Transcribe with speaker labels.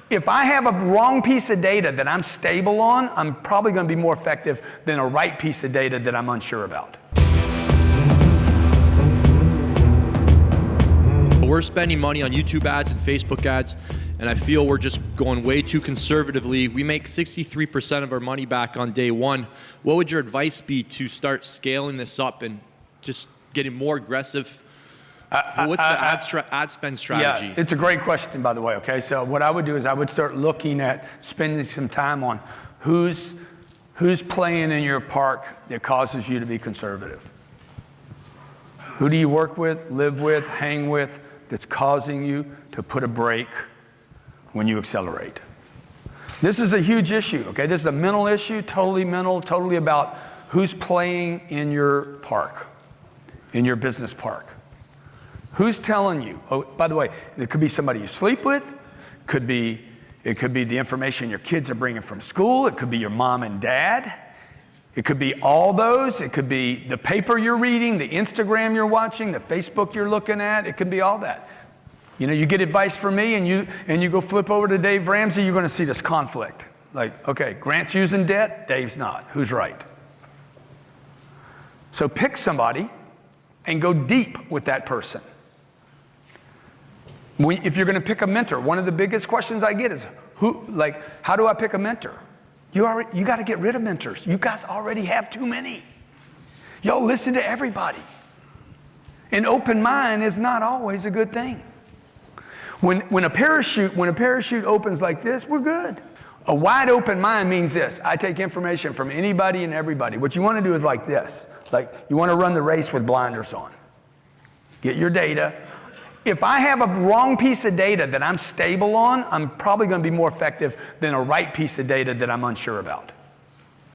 Speaker 1: If I have a wrong piece of data that I'm stable on, I'm probably going to be more effective than a right piece of data that I'm unsure about.
Speaker 2: We're spending money on YouTube ads and Facebook ads, and I feel we're just going way too conservatively. We make 63% of our money back on day one. What would your advice be to start scaling this up and just getting more aggressive? What's the ad spend strategy?
Speaker 1: Yeah, it's a great question, by the way, okay? So what I would do is I would start looking at spending some time on who's playing in your park that causes you to be conservative. Who do you work with, live with, hang with, that's causing you to put a brake when you accelerate? This is a huge issue, okay? This is a mental issue, totally mental, totally about who's playing in your park, in your business park. Who's telling you? Oh, by the way, it could be somebody you sleep with. It could be the information your kids are bringing from school. It could be your mom and dad. It could be all those. It could be the paper you're reading, the Instagram you're watching, the Facebook you're looking at. It could be all that. You know, you get advice from me and you go flip over to Dave Ramsey, you're going to see this conflict. Like, okay, Grant's using debt, Dave's not. Who's right? So pick somebody and go deep with that person. If you're going to pick a mentor, one of the biggest questions I get is, how do I pick a mentor? You got to get rid of mentors. You guys already have too many. Y'all listen to everybody. An open mind is not always a good thing. When a parachute opens like this, we're good. A wide open mind means this: I take information from anybody and everybody. What you want to do is like this. Like you want to run the race with blinders on. Get your data. If I have a wrong piece of data that I'm stable on, I'm probably going to be more effective than a right piece of data that I'm unsure about.